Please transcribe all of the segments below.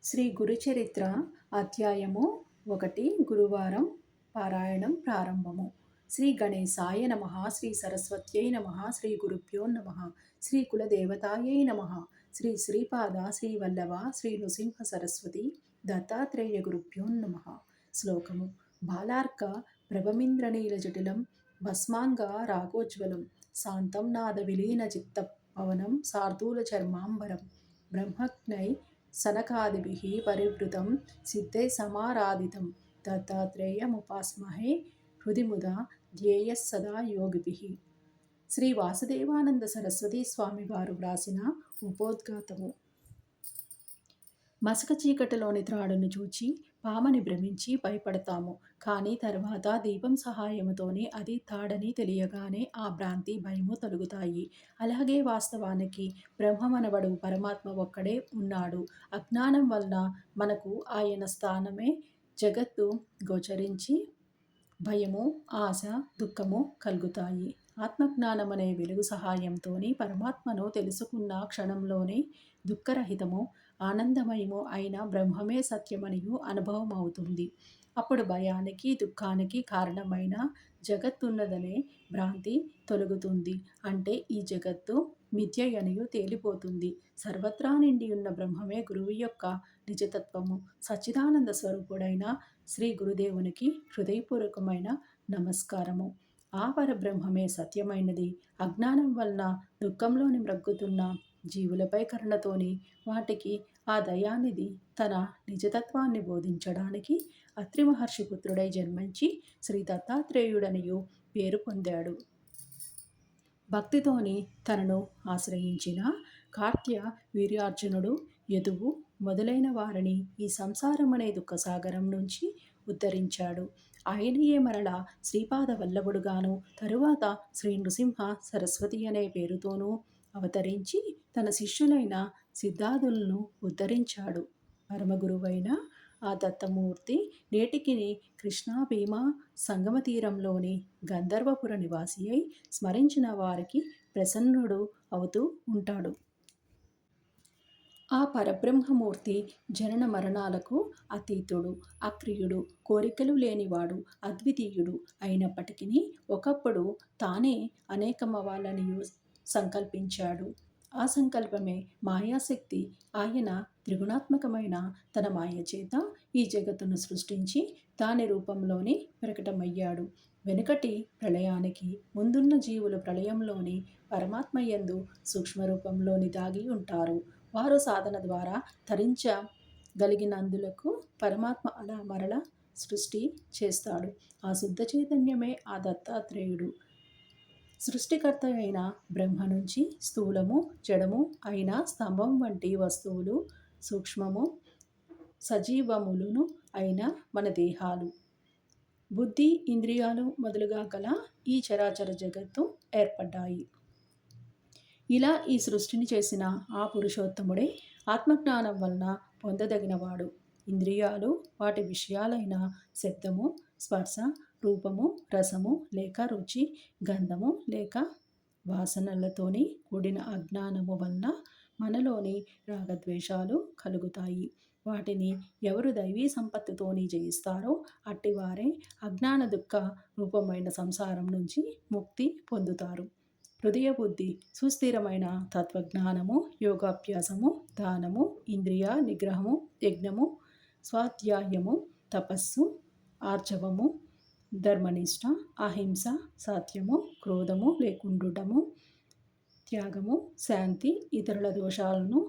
శ్రీ గురుచరిత్ర అధ్యాయము 1 గురువారం పారాయణం ప్రారంభము. శ్రీ గణేశాయ నమ, శ్రీ సరస్వత్యై నమ, శ్రీ గురుభ్యో నమ, శ్రీ కులదేవతాయై నమ, శ్రీ శ్రీపాద శ్రీ వల్లభ శ్రీ నృసింహ సరస్వతి దత్తాత్రేయ గురుభ్యో నమ. శ్లోకము. బాలార్క ప్రభమింద్రనీల జటిలం భస్మాంగ రాగోజ్వలం శాంతం నాద విలీన చిత్త పవనం శార్దూల చర్మాంబరం బ్రహ్మజ్ఞై సనకాదిభిః పరివృతం సిద్ధై సమారాధితం దత్తాత్రేయముపాస్మహే హృది ముదా ధ్యేయః సదా యోగిభిః. శ్రీ వాసుదేవానంద సరస్వతి స్వామి వారు వ్రాసిన ఉపోద్ఘాతము. మసక చీకటిలోని త్రాడును చూచి పామని భ్రమించి భయపడతాము. కానీ తర్వాత దీపం సహాయముతోనే అది తాడని తెలియగానే ఆ భ్రాంతి భయము తొలగుతాయి. అలాగే వాస్తవానికి బ్రహ్మమనబడు పరమాత్మ ఒక్కడే ఉన్నాడు. అజ్ఞానం వలన మనకు ఆయన స్థానమే జగత్తు గోచరించి భయము, ఆశ, దుఃఖము కలుగుతాయి. ఆత్మజ్ఞానం అనే వెలుగు సహాయంతోని పరమాత్మను తెలుసుకున్న క్షణంలోనే దుఃఖరహితము, ఆనందమయము అయిన బ్రహ్మమే సత్యమనియు అనుభవం అవుతుంది. అప్పుడు భయానికి, దుఃఖానికి కారణమైన జగత్తున్నదనే భ్రాంతి తొలగుతుంది. అంటే ఈ జగత్తు మిథ్యయనియు తేలిపోతుంది. సర్వత్రా నిండి ఉన్న బ్రహ్మమే గురువు యొక్క నిజతత్వము. సచ్చిదానంద స్వరూపుడైన శ్రీ గురుదేవునికి హృదయపూర్వకమైన నమస్కారము. ఆ పరబ్రహ్మమే సత్యమైనది. అజ్ఞానం వలన దుఃఖంలోని మ్రగ్గుతున్న జీవులపై కరుణతోని వాటికి ఆ దయానిధి తన నిజతత్వాన్ని బోధించడానికి అత్రి మహర్షి పుత్రుడై జన్మించి శ్రీ దత్తాత్రేయుడనియు పేరు పొందాడు. భక్తితోని తనను ఆశ్రయించిన కార్త్య వీర్యార్జునుడు, యదువు మొదలైన వారిని ఈ సంసారమనే దుఃఖసాగరం నుంచి ఉద్ధరించాడు. ఆయనయే మరలా శ్రీపాద వల్లభుడుగాను, తరువాత శ్రీ నృసింహ సరస్వతి అనే పేరుతోనూ అవతరించి తన శిష్యులైన సిద్ధార్థులను ఉద్ధరించాడు. పరమగురువైన ఆ దత్తమూర్తి నేటికి కృష్ణా భీమా సంగమ తీరంలోని గంధర్వపుర నివాసి అయి స్మరించిన వారికి ప్రసన్నుడు అవుతూ ఉంటాడు. ఆ పరబ్రహ్మమూర్తి జనన మరణాలకు అతీతుడు, అక్రియుడు, కోరికలు లేనివాడు, అద్వితీయుడు అయినప్పటికీ ఒకప్పుడు తానే అనేకమవ్వాలని సంకల్పించాడు. ఆ సంకల్పమే మాయాశక్తి. ఆయన త్రిగుణాత్మకమైన తన మాయ చేత ఈ జగత్తును సృష్టించి దాని రూపంలోనే ప్రకటమయ్యాడు. వెనుకటి ప్రళయానికి ముందున్న జీవులు ప్రళయంలోని పరమాత్మయందు సూక్ష్మరూపంలోని దాగి ఉంటారు. వారు సాధన ద్వారా తరించగలిగినందులకు పరమాత్మ అలా మరల సృష్టి చేస్తాడు. ఆ శుద్ధ చైతన్యమే ఆ దత్తాత్రేయుడు. సృష్టికర్త అయిన బ్రహ్మ నుంచి స్థూలము, జడము అయిన స్తంభం వంటి వస్తువులు, సూక్ష్మము, సజీవములును అయిన మన దేహాలు, బుద్ధి, ఇంద్రియాలు మొదలుగా గల ఈ చరాచర జగత్తు ఏర్పడ్డాయి. ఇలా ఈ సృష్టిని చేసిన ఆ పురుషోత్తముడే ఆత్మజ్ఞానం వలన పొందదగినవాడు. ఇంద్రియాలు వాటి విషయాలైన శబ్దము, స్పర్శ, రూపము, రసము లేక రుచి, గంధము లేక వాసనలతోని కూడిన అజ్ఞానము వలన మనలోని రాగద్వేషాలు కలుగుతాయి. వాటిని ఎవరు దైవీ సంపత్తితోని జయిస్తారో అట్టివారే అజ్ఞాన దుఃఖ రూపమైన సంసారం నుంచి ముక్తి పొందుతారు. హృదయ బుద్ధి సుస్థిరమైన తత్వజ్ఞానము, యోగాభ్యాసము, దానము, ఇంద్రియ నిగ్రహము, యజ్ఞము, స్వాధ్యాయము, తపస్సు, ఆర్జవము, ధర్మనిష్ట, అహింస, సత్యము, క్రోధము లేకుండుటము, త్యాగము, శాంతి, ఇతరుల దోషాలను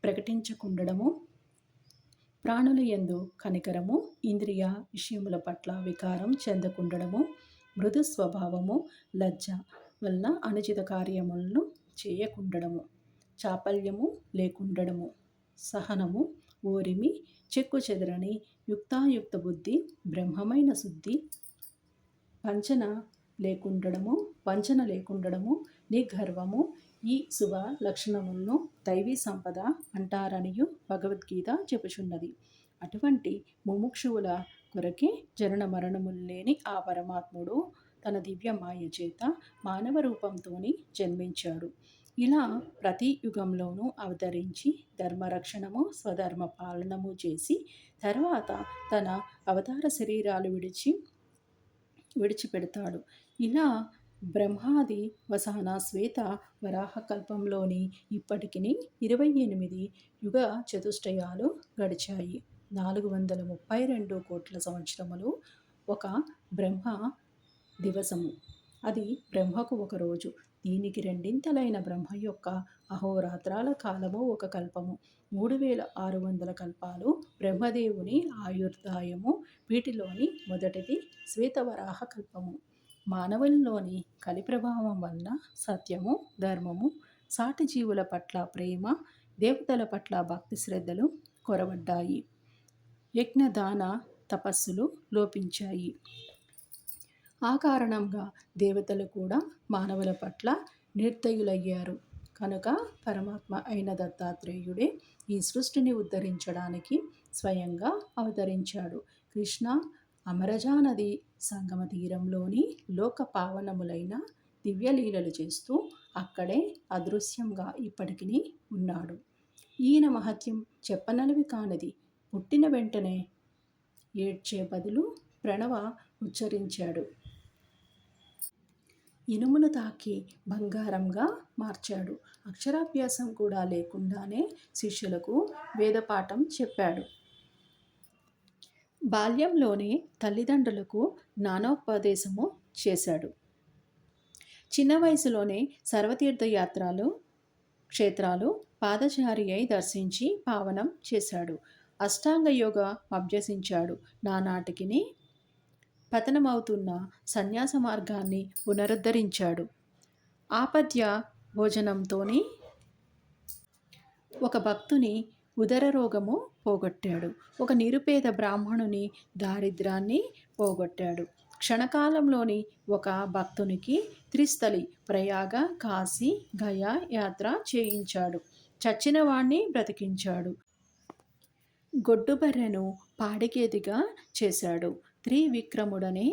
ప్రకటించకుండడము, ప్రాణుల యందు కనికరము, ఇంద్రియ విషయముల పట్ల వికారం చెందకుండడము, మృదు స్వభావము, లజ్జ వలన అనుచిత కార్యములను చేయకుండడము, చాపల్యము లేకుండడము, సహనము, ఓరిమి, చెక్కు చెదరని యుక్తాయుక్త బుద్ధి, బ్రహ్మమైన శుద్ధి, వంచన లేకుండడము, నిగర్వము ఈ శుభ లక్షణములను దైవీ సంపద అంటారనియు భగవద్గీత చెప్పుచున్నది. అటువంటి ముముక్షువుల కొరకే జనన మరణములు లేని ఆ పరమాత్ముడు తన దివ్య మాయ చేత మానవ రూపంతోని జన్మించాడు. ఇలా ప్రతి యుగంలోనూ అవతరించి ధర్మరక్షణము స్వధర్మ పాలనము చేసి తర్వాత తన అవతార శరీరాలు విడిచిపెడతాడు. ఇలా బ్రహ్మాది వసాన శ్వేత వరాహ కల్పంలోని ఇప్పటికి 28 యుగ చతుష్టయాలు గడిచాయి. 432 కోట్ల సంవత్సరములు ఒక బ్రహ్మ దివసము. అది బ్రహ్మకు ఒక రోజు. దీనికి రెండింతలైన బ్రహ్మ యొక్క అహోరాత్రాల కాలము ఒక కల్పము. 3600 కల్పాలు బ్రహ్మదేవుని ఆయుర్దాయము. వీటిలోని మొదటిది శ్వేతవరాహ కల్పము. మానవుల్లోని కలి ప్రభావం వలన సత్యము, ధర్మము, సాటి జీవుల పట్ల ప్రేమ, దేవతల పట్ల భక్తి శ్రద్ధలు కొరవడ్డాయి. యజ్ఞదాన తపస్సులు లోపించాయి. ఆ కారణంగా దేవతలు కూడా మానవుల పట్ల నిర్దయులయ్యారు. కనుక పరమాత్మ అయిన దత్తాత్రేయుడే ఈ సృష్టిని ఉద్ధరించడానికి స్వయంగా అవతరించాడు. కృష్ణ అమరజా నది సంగమ తీరంలోని లోక పావనములైన దివ్యలీలలు చేస్తూ అక్కడే అదృశ్యంగా ఇప్పటికీ ఉన్నాడు. ఈయన మహత్యం చెప్పనలవి కానిది. పుట్టిన వెంటనే ఏడ్చే బదులు ప్రణవ ఉచ్చరించాడు. ఇనుమును తాకి బంగారంగా మార్చాడు. అక్షరాభ్యాసం కూడా లేకుండానే శిష్యులకు వేదపాఠం చెప్పాడు. బాల్యంలోనే తల్లిదండ్రులకు జ్ఞానోపదేశము చేశాడు. చిన్న వయసులోనే సర్వతీర్థయాత్రలు క్షేత్రాలు పాదచారి అయి దర్శించి పావనం చేశాడు. అష్టాంగ యోగ అభ్యసించాడు. నానాటికి పతనమవుతున్న సన్యాస మార్గాన్ని పునరుద్ధరించాడు. ఆపద్య భోజనంతోని ఒక భక్తుని ఉదర రోగము పోగొట్టాడు. ఒక నిరుపేద బ్రాహ్మణుని దారిద్రాన్ని పోగొట్టాడు. క్షణకాలంలోని ఒక భక్తునికి త్రిస్థలి ప్రయాగ, కాశీ, గయా యాత్ర చేయించాడు. చచ్చిన వాణ్ణి బ్రతికించాడు. గొడ్డుబర్రెను పాడిగేదిగా చేశాడు. త్రివిక్రముడనే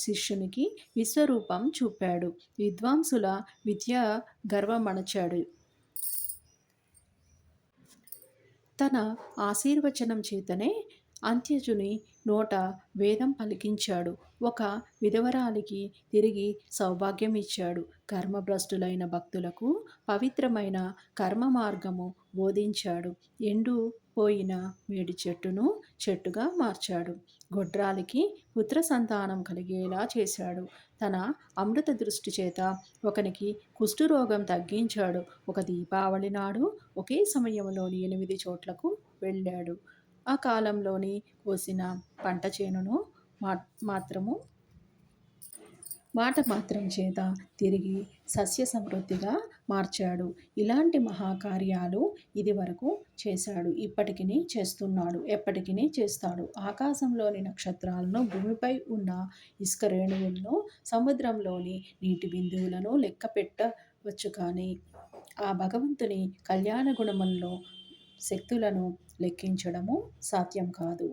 శిష్యునికి విశ్వరూపం చూపాడు. విద్వాంసుల విద్య గర్వమణచాడు. తన ఆశీర్వచనం చేతనే అంత్యజుని నోట వేదం పలికించాడు. ఒక విధవరాలికి తిరిగి సౌభాగ్యం ఇచ్చాడు. కర్మభ్రష్టులైన భక్తులకు పవిత్రమైన కర్మ మార్గము బోధించాడు. ఎండు పోయిన మేడి చెట్టును చెట్టుగా మార్చాడు. గొడ్రాలికి పుత్ర సంతానం కలిగేలా చేశాడు. తన అమృత దృష్టి చేత ఒకనికి కుష్ఠరోగం తగ్గించాడు. ఒక దీపావళి నాడు ఒకే సమయంలోని 8 చోట్లకు వెళ్ళాడు. ఆ కాలంలోని కోసిన పంట చేనును మాట మాత్రం చేత తిరిగి సస్య సమృద్ధిగా మార్చాడు. ఇలాంటి మహాకార్యాలు ఇదివరకు చేశాడు. ఇప్పటికీ చేస్తున్నాడు. ఎప్పటికీ చేస్తాడు. ఆకాశంలోని నక్షత్రాలను, భూమిపై ఉన్న ఇసుక రేణువులను, సముద్రంలోని నీటి బిందువులను లెక్క పెట్టవచ్చు. కానీ ఆ భగవంతుని కళ్యాణ గుణముల్లో శక్తులను లెక్కించడము సాధ్యం కాదు.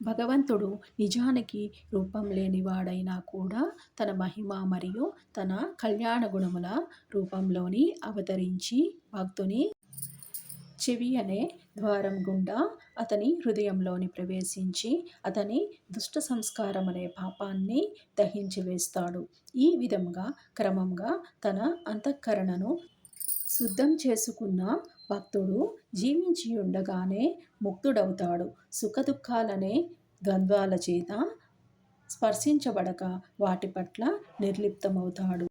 భగవంతుడు నిజానికి రూపం లేనివాడైనా కూడా తన మహిమ మరియు తన కళ్యాణ గుణముల రూపంలోని అవతరించి భక్తుని చెవి అనే ద్వారం గుండా అతని హృదయంలోని ప్రవేశించి అతని దుష్ట సంస్కారం అనే పాపాన్ని దహించి వేస్తాడు. ఈ విధంగా క్రమంగా తన అంతఃకరణను శుద్ధం చేసుకున్న భక్తుడు జీవించి ఉండగానే ముక్తుడవుతాడు. సుఖదుఖాలనే ద్వంద్వాల చేత స్పర్శించబడక వాటి పట్ల నిర్లిప్తమవుతాడు.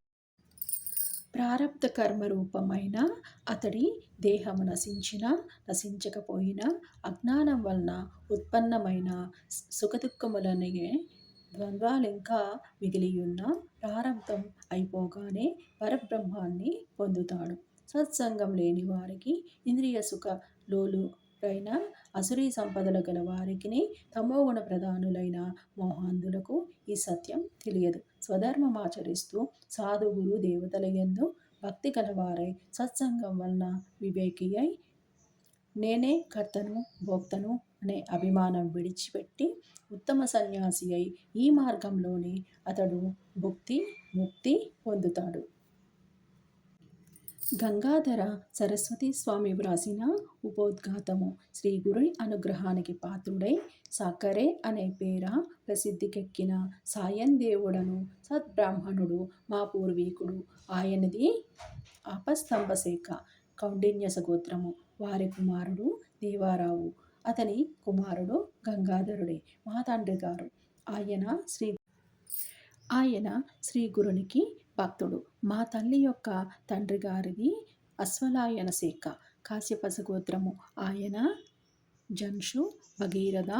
ప్రారబ్ధ కర్మ రూపమైన అతడి దేహము నశించకపోయినా అజ్ఞానం వలన ఉత్పన్నమైన సుఖదుఖములనే ద్వంద్వాలింకా మిగిలియున్న ప్రారబ్ధం అయిపోగానే పరబ్రహ్మాన్ని పొందుతాడు. సత్సంగం లేని వారికి, ఇంద్రియ సుఖ లోలురైన అసురీ సంపదలు గల వారికి, తమోగుణ ప్రధానులైన మోహాంధులకు ఈ సత్యం తెలియదు. స్వధర్మమాచరిస్తూ సాధుగురు దేవతల యందు భక్తి గలవారై సత్సంగం వలన వివేకి అయి నేనే కర్తను భోక్తను అనే అభిమానం విడిచిపెట్టి ఉత్తమ సన్యాసి అయి ఈ మార్గంలోనే అతడు ముక్తి పొందుతాడు. గంగాధర సరస్వతి స్వామి వ్రాసిన ఉపోద్ఘాతము. శ్రీ గురు అనుగ్రహానికి పాత్రుడై సాకరే అనే పేర ప్రసిద్ధికెక్కిన సాయం దేవుడను సద్బ్రాహ్మణుడు మా పూర్వీకుడు. ఆయనది ఆపస్తంభ శాఖ, కౌండిన్య సగోత్రము. వారి కుమారుడు దేవారావు, అతని కుమారుడు గంగాధరుడే మా తండ్రి గారు. ఆయన శ్రీ ఆయన శ్రీ గురునికి భక్తుడు. మా తల్లి యొక్క తండ్రి గారిది అశ్వలాయన శాఖ, కాశ్యప గోత్రము. ఆయన జన్షు, భగీరథ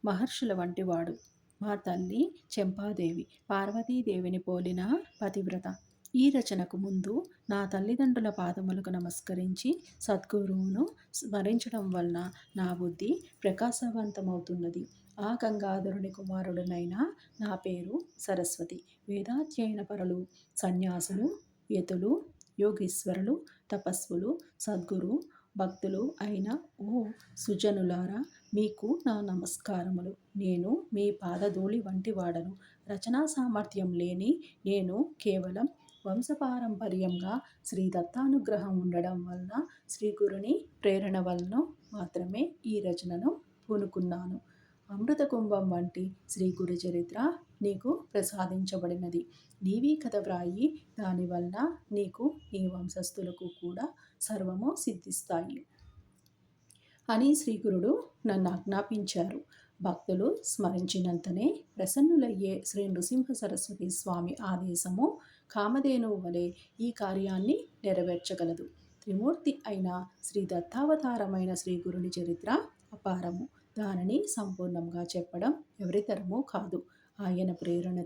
మహర్షుల వంటివాడు. మా తల్లి చెంపాదేవి పార్వతీదేవిని పోలిన పతివ్రత. ఈ రచనకు ముందు నా తల్లిదండ్రుల పాదములకు నమస్కరించి సద్గురువును స్మరించడం వలన నా బుద్ధి ప్రకాశవంతమవుతున్నది. ఆ గంగాధరుని కుమారుడునైన నా పేరు సరస్వతి. వేదాధ్యయన పరులు, సన్యాసులు, యతులు, యోగీశ్వరులు, తపస్సులు, సద్గురు భక్తులు అయిన ఓ సుజనులారా, మీకు నా నమస్కారములు. నేను మీ పాదధూళి వంటి వాడను. రచనా సామర్థ్యం లేని నేను కేవలం వంశపారంపర్యంగా శ్రీ దత్తానుగ్రహం ఉండడం వలన, శ్రీ గురుని ప్రేరణ వలన మాత్రమే ఈ రచనను పూనుకున్నాను. అమృత కుంభం వంటి శ్రీ గురు చరిత్ర నీకు ప్రసాదించబడినది. నీవీ కథ వ్రాయి, దానివల్ల నీకు నీ వంశస్థులకు కూడా సర్వము సిద్ధిస్తాయి అని శ్రీగురుడు నన్ను ఆజ్ఞాపించారు. భక్తులు స్మరించినంతనే ప్రసన్నులయ్యే శ్రీ నృసింహ సరస్వతి స్వామి ఆదేశము కామధేనువు వలె ఈ కార్యాన్ని నెరవేర్చగలదు. త్రిమూర్తి అయిన శ్రీ దత్తావతారమైన శ్రీ గురుని చరిత్ర అపారము. దానిని సంపూర్ణంగా చెప్పడం ఎవరితరమూ కాదు. ఆయన ప్రేరణ